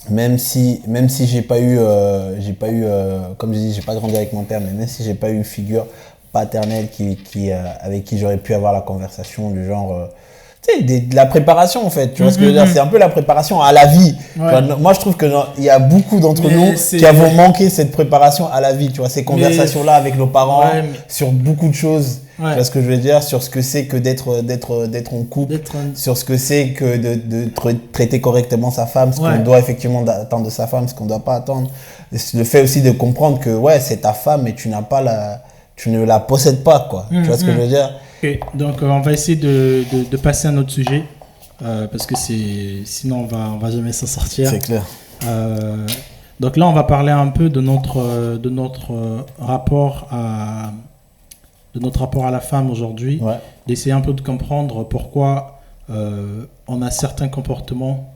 même si comme je dis, j'ai pas grandi avec mon père, mais même si j'ai pas eu une figure paternelle avec qui j'aurais pu avoir la conversation du genre, tu sais, de la préparation en fait, tu vois ce que je veux dire, c'est un peu la préparation à la vie. Ouais. Tu vois, moi je trouve que il y a beaucoup d'entre Mais nous c'est- qui avons manqué cette préparation à la vie, tu vois, ces conversations-là avec nos parents Ouais, mais- sur beaucoup de choses. Ouais. Tu vois ce que je veux dire, sur ce que c'est que d'être en couple, D'être un- sur ce que c'est que de traiter correctement sa femme, ce Ouais. qu'on doit effectivement attendre de sa femme, ce qu'on ne doit pas attendre. Le fait aussi de comprendre que ouais, c'est ta femme, mais tu ne la possèdes pas, quoi. Tu vois ce que je veux dire? Ok, donc on va essayer de passer à un autre sujet parce que sinon on va jamais s'en sortir. C'est clair. Donc là on va parler un peu de notre rapport à la femme aujourd'hui, Ouais. d'essayer un peu de comprendre pourquoi on a certains comportements,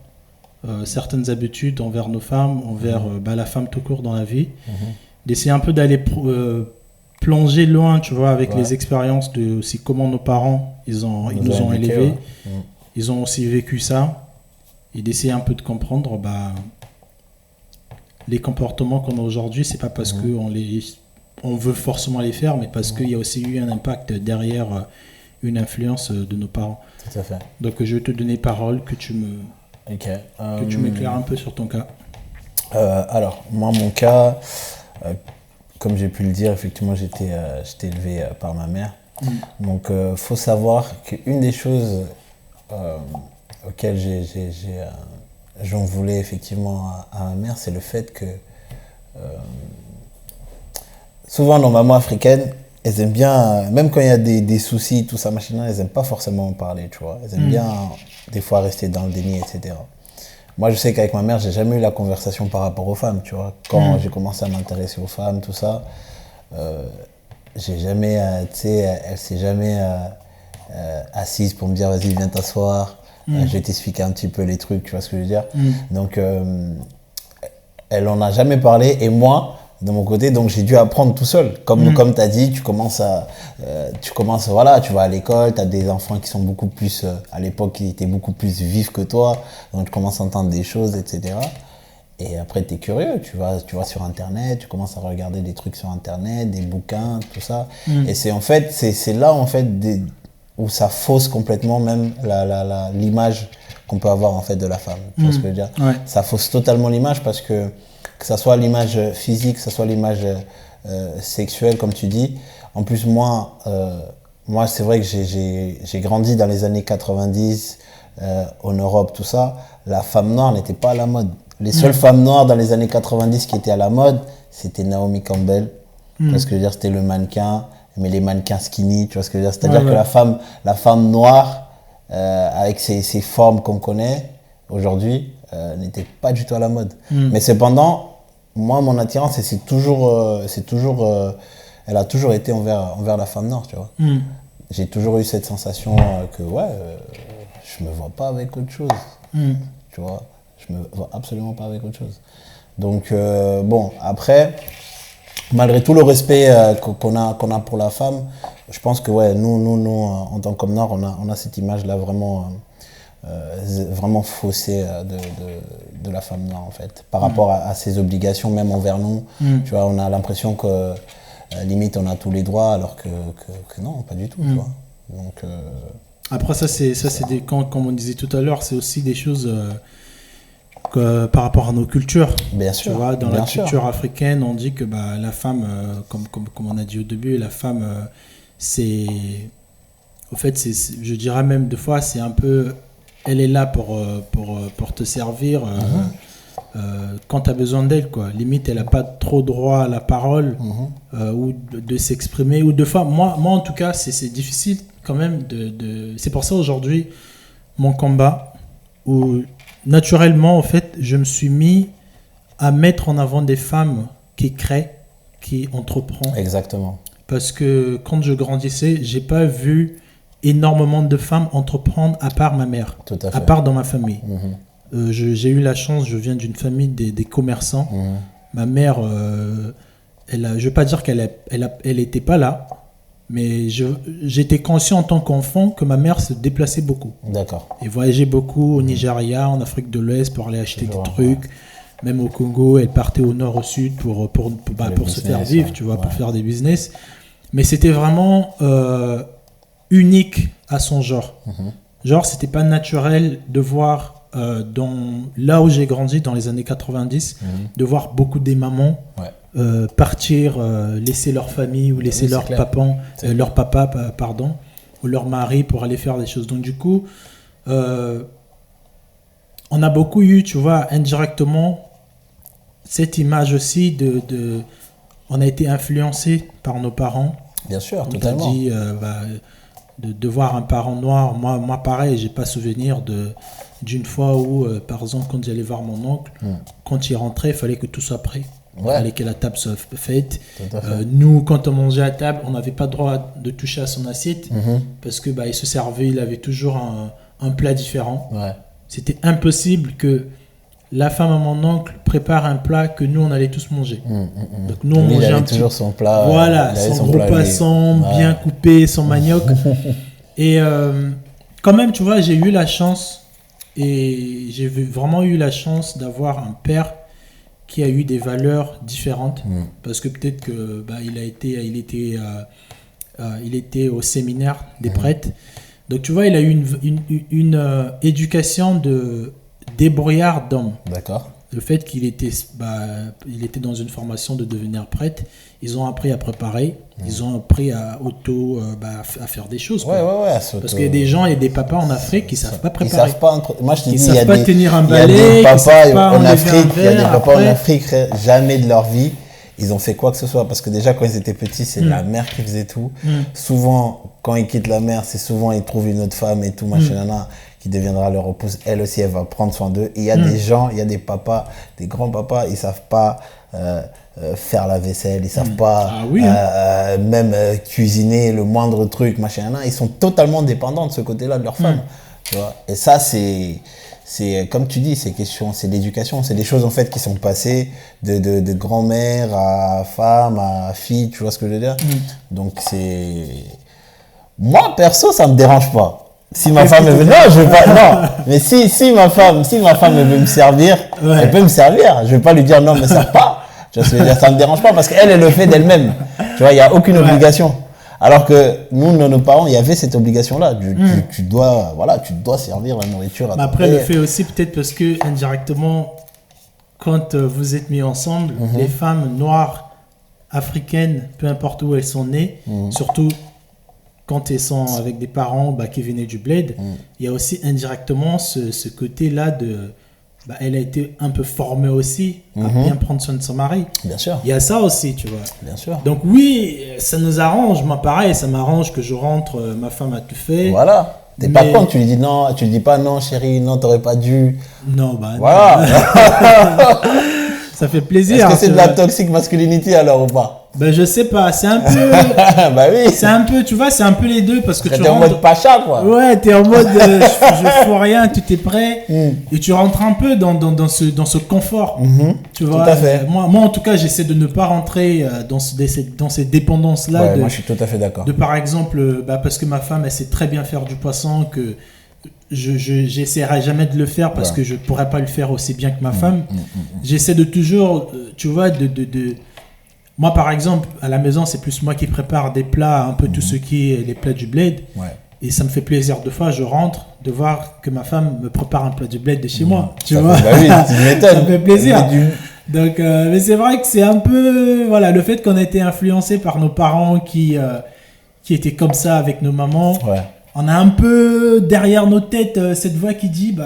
certaines habitudes envers nos femmes, envers la femme tout court dans la vie, d'essayer un peu d'aller plonger loin, tu vois, avec Ouais. les expériences de aussi comment nos parents ils nous ont éduqués, élevés, ouais. ils ont aussi vécu ça, et d'essayer un peu de comprendre les comportements qu'on a aujourd'hui. C'est pas parce que on veut forcément les faire, mais parce qu'il y a aussi eu un impact derrière, une influence de nos parents. Tout à fait. Donc je vais te donner parole, que tu Ok. m'éclaires un peu sur ton cas. Alors, moi, mon cas, comme j'ai pu le dire, effectivement, j'étais élevé par ma mère. Donc, faut savoir qu'une des choses auxquelles j'en voulais effectivement à ma mère, c'est le fait que souvent dans maman africaine, elles aiment bien, même quand il y a des soucis, tout ça, machin, elles aiment pas forcément en parler, tu vois. Elles aiment bien, des fois, rester dans le déni, etc. Moi, je sais qu'avec ma mère, j'ai jamais eu la conversation par rapport aux femmes, tu vois. Quand j'ai commencé à m'intéresser aux femmes, tout ça, j'ai jamais, tu sais, elle s'est jamais assise pour me dire, vas-y, viens t'asseoir, je vais t'expliquer un petit peu les trucs, tu vois ce que je veux dire. Donc, elle en a jamais parlé, et moi, de mon côté, donc j'ai dû apprendre tout seul. Comme tu as dit, tu commences, voilà, tu vas à l'école, tu as des enfants qui sont beaucoup plus, à l'époque, qui étaient beaucoup plus vifs que toi, donc tu commences à entendre des choses, etc. Et après, tu es curieux, tu vas sur Internet, tu commences à regarder des trucs sur Internet, des bouquins, tout ça. Et c'est en fait, c'est là, en fait, où ça fausse complètement même l'image qu'on peut avoir, en fait, de la femme. Tu vois ce que je veux dire? Ouais. Ça fausse totalement l'image parce que ça soit l'image physique, que ça soit l'image sexuelle, comme tu dis. En plus, moi c'est vrai que j'ai grandi dans les années 90 en Europe, tout ça. La femme noire n'était pas à la mode. Les seules femmes noires dans les années 90 qui étaient à la mode, c'était Naomi Campbell. Parce que je veux dire, c'était le mannequin, mais les mannequins skinny, tu vois ce que je veux dire. C'est-à-dire que la femme noire, avec ses formes qu'on connaît aujourd'hui, n'était pas du tout à la mode. Mais cependant, moi, mon attirance, elle a toujours été envers la femme noire, tu vois. J'ai toujours eu cette sensation que, je me vois pas avec autre chose, tu vois. Je me vois absolument pas avec autre chose. Donc, bon, après, malgré tout le respect qu'on a pour la femme, je pense que, nous en tant qu'hommes noirs, on a cette image-là vraiment faussée de la femme noire, en fait, par rapport à ses obligations, même envers nous. Tu vois, on a l'impression que, limite, on a tous les droits, alors que non, pas du tout, tu vois. Donc, Après, comme on disait tout à l'heure, c'est aussi des choses par rapport à nos cultures. Bien Tu sûr. vois, dans bien la sûr. culture africaine, on dit que la femme, comme on a dit au début, la femme, c'est. Au fait, je dirais même deux fois, c'est un peu. Elle est là pour te servir quand tu as besoin d'elle, quoi. Limite, elle n'a pas trop droit à la parole ou de s'exprimer. Ou deux fois, moi en tout cas, c'est difficile quand même C'est pour ça aujourd'hui, mon combat, où naturellement, en fait, je me suis mis à mettre en avant des femmes qui créent, qui entreprennent. Exactement. Parce que quand je grandissais, j'ai pas vu énormément de femmes entreprendre à part ma mère, Tout à à fait. part dans ma famille. J'ai eu la chance, je viens d'une famille des commerçants. Ma mère, je ne veux pas dire qu'elle était pas là, mais j'étais conscient en tant qu'enfant que ma mère se déplaçait beaucoup. D'accord. Elle voyageait beaucoup au Nigeria, en Afrique de l'Ouest pour aller acheter Je des vois, trucs. même au Congo, elle partait au nord, au sud pour se faire vivre, ouais. tu vois, Ouais. pour faire des business. Mais c'était vraiment unique à son genre. Genre, c'était pas naturel de voir, là où j'ai grandi, dans les années 90, de voir beaucoup des mamans Ouais. partir, laisser leur famille ou laisser Oui, c'est clair. leur papa, pardon, ou leur mari pour aller faire des choses. Donc du coup, on a beaucoup eu, tu vois, indirectement, cette image aussi on a été influencé par nos parents. Bien sûr, On t'a totalement. dit de voir un parent noir. Moi pareil, j'ai pas souvenir d'une fois où, par exemple, quand j'allais voir mon oncle, quand il rentrait, il fallait que tout soit prêt. Il Ouais. fallait que la table soit faite. Tout à fait. Nous, quand on mangeait à table, on n'avait pas le droit de toucher à son assiette parce que il se servait, il avait toujours un plat différent. Ouais. C'était impossible que la femme à mon oncle prépare un plat que nous, on allait tous manger. Donc nous, on Lui, il mangeait avait un petit toujours son plat. voilà, il avait son gros plat, lui. poisson, Ouais. bien coupé, son manioc. Et quand même, tu vois, j'ai eu la chance, et vraiment eu la chance d'avoir un père qui a eu des valeurs différentes. Parce que peut-être que il était au séminaire des prêtres. Donc tu vois, il a eu une éducation de débrouillard d'homme. D'accord. Le fait qu'il était, il était dans une formation de devenir prêtre, ils ont appris à préparer, ils ont appris à faire des choses. Ouais, quoi. ouais, ouais. Parce qu'il y a des gens et des papas en Afrique qui savent pas Ils préparer. savent pas. Moi, je te Ils dis, il y a savent pas des, tenir un il y a balai, des qui papas savent pas en enlever un Afrique, il y a des verre, papas en après. Afrique, jamais de leur vie, ils ont fait quoi que ce soit. Parce que déjà, quand ils étaient petits, c'est la mère qui faisait tout. Souvent, quand ils quittent la mère, c'est souvent ils trouvent une autre femme et tout, machin, nana, qui deviendra leur épouse. Elle aussi, elle va prendre soin d'eux. Et il y a des gens, il y a des papas, des grands papas, ils savent pas faire la vaisselle, ils savent pas Ah oui, même cuisiner le moindre truc, machin, nana. Ils sont totalement dépendants de ce côté-là de leur femme. Tu vois. Et ça, c'est comme tu dis, c'est l'éducation, c'est des choses en fait qui sont passées de grand-mère à femme à fille, tu vois ce que je veux dire. Donc c'est, moi perso, ça me dérange pas. Si ma femme veut, non, je veux pas, non. Mais si ma femme veut me servir, Ouais. elle peut me servir. Je vais pas lui dire non, me sers pas. Tu vois ce que je veux dire, ça me dérange pas parce qu'elle le fait d'elle-même. Tu vois, il y a aucune obligation. Alors que nous, nos parents, il y avait cette obligation-là. Tu dois servir la nourriture à Mais ton après, le père. fait aussi, peut-être parce que indirectement, quand vous êtes mis ensemble, les femmes noires, africaines, peu importe où elles sont nées, surtout quand elles sont avec des parents qui venaient du bled, il y a aussi indirectement ce côté-là de... elle a été un peu formée aussi à bien prendre soin de son mari. Bien sûr, Il y a ça aussi, tu vois. bien sûr. Donc oui, ça nous arrange. Moi, pareil, ça m'arrange que je rentre, ma femme a tout fait. Voilà. T'es Mais- pas con, tu lui dis non, tu lui dis pas non, chérie, non, t'aurais pas dû. Non, Voilà. ça fait plaisir. Est-ce que c'est tu de la vois. toxic masculinity alors ou pas? Je sais pas, c'est un peu... Bah oui. c'est un peu, tu vois, c'est un peu les deux parce que tu T'es en rentres... mode pacha quoi. Ouais, t'es en mode je fous rien, tout est prêt et tu rentres un peu dans ce confort. Tu vois, à fait. moi en tout cas, j'essaie de ne pas rentrer dans ces dépendances-là. Ouais, moi je suis tout à fait d'accord. Par exemple, parce que ma femme, elle sait très bien faire du poisson, que j'essaierai jamais de le faire parce Ouais. que je pourrais pas le faire aussi bien que ma femme. J'essaie de toujours, tu vois, moi, par exemple, à la maison, c'est plus moi qui prépare des plats, un peu tout ce qui est les plats du bled. Ouais. Et ça me fait plaisir. Deux fois, je rentre de voir que ma femme me prépare un plat du bled de chez moi. Tu Ça vois, fait- bah oui, tu m'étonnes. ça me fait plaisir. Mais Donc, mais c'est vrai que c'est un peu, voilà, le fait qu'on a été influencé par nos parents qui étaient comme ça avec nos mamans. Ouais. On a un peu derrière nos têtes cette voix qui dit,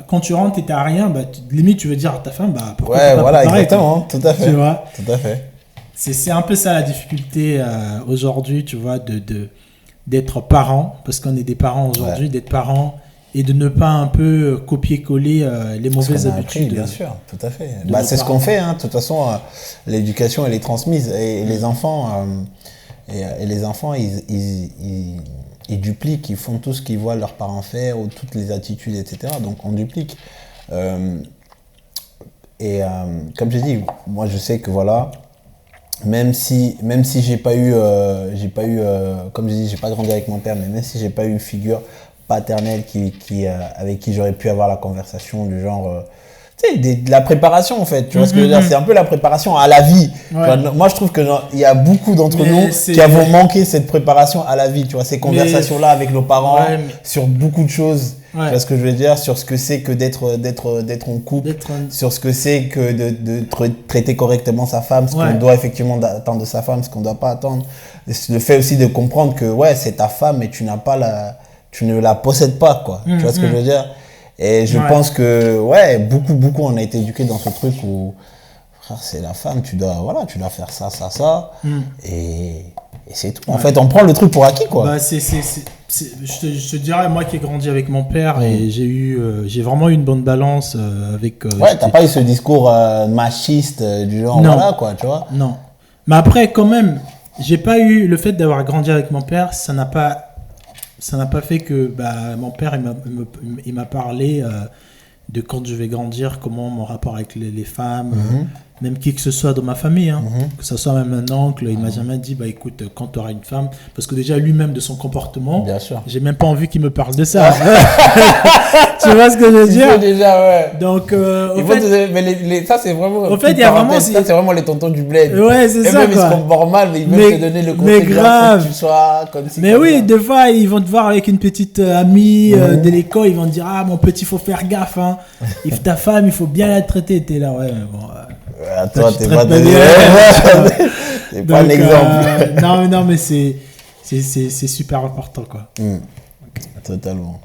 quand tu rentres et t'as rien, limite tu veux dire à ta femme, pourquoi t'as Ouais, pas voilà, préparé, exactement, tout à fait. Tu vois. Tout à fait. C'est un peu ça la difficulté aujourd'hui, tu vois, d'être parent, parce qu'on est des parents aujourd'hui, d'être parents et de ne pas un peu copier-coller les Parce mauvaises qu'on a appris, habitudes. bien sûr, tout à fait. de nos C'est ce parents. qu'on fait, hein. De toute façon, l'éducation, elle est transmise. Et les enfants, ils dupliquent, ils font tout ce qu'ils voient leurs parents faire, ou toutes les attitudes, etc. Donc, on duplique. Comme j'ai dit, moi, je sais que voilà, même si j'ai pas eu, comme je dis, j'ai pas grandi avec mon père, mais même si j'ai pas eu une figure paternelle avec qui j'aurais pu avoir la conversation du genre, tu sais, de la préparation en fait, tu vois ce que je veux dire, c'est un peu la préparation à la vie. Tu vois, moi je trouve que il y a beaucoup d'entre nous qui avons manqué cette préparation à la vie, tu vois, ces conversations-là avec nos parents sur beaucoup de choses. Tu vois ce que je veux dire, sur ce que c'est que d'être en couple, sur ce que c'est que de traiter correctement sa femme, ce qu'on doit effectivement attendre de sa femme, ce qu'on doit pas attendre. Le fait aussi de comprendre que ouais, c'est ta femme et tu ne la possèdes pas, quoi. Tu vois ce que je veux dire? Et je pense que ouais, beaucoup on a été éduqués dans ce truc où frère, c'est la femme, tu dois faire ça et c'est tout. En fait, on prend le truc pour acquis, quoi. Bah je te dirais, moi qui ai grandi avec mon père et j'ai vraiment eu une bonne balance avec. T'as pas eu ce discours machiste du genre voilà quoi, tu vois. Non. Mais après, quand même, j'ai pas eu le fait d'avoir grandi avec mon père, ça n'a pas fait que mon père il m'a parlé de quand je vais grandir, comment mon rapport avec les femmes, même qui que ce soit dans ma famille, que ce soit même un oncle, il m'a jamais dit écoute, quand tu auras une femme, parce que déjà lui-même de son comportement, bien sûr, j'ai même pas envie qu'il me parle de ça. Tu vois ce que je veux dire? Déjà, Donc ça c'est vraiment, en fait il y a vraiment ça c'est vraiment les tontons du bled. Ouais, c'est ça, même ils se comportent mal, mais ils veulent te donner le conseil grave que tu sois comme si. Mais oui, des fois ils vont te voir avec une petite amie de l'école, ils vont te dire mon petit, faut faire gaffe, hein. Ta femme il faut bien la traiter. T'es là, ouais, mais bon. Toi t'es pas un exemple. Non mais c'est super important, quoi. Totalement.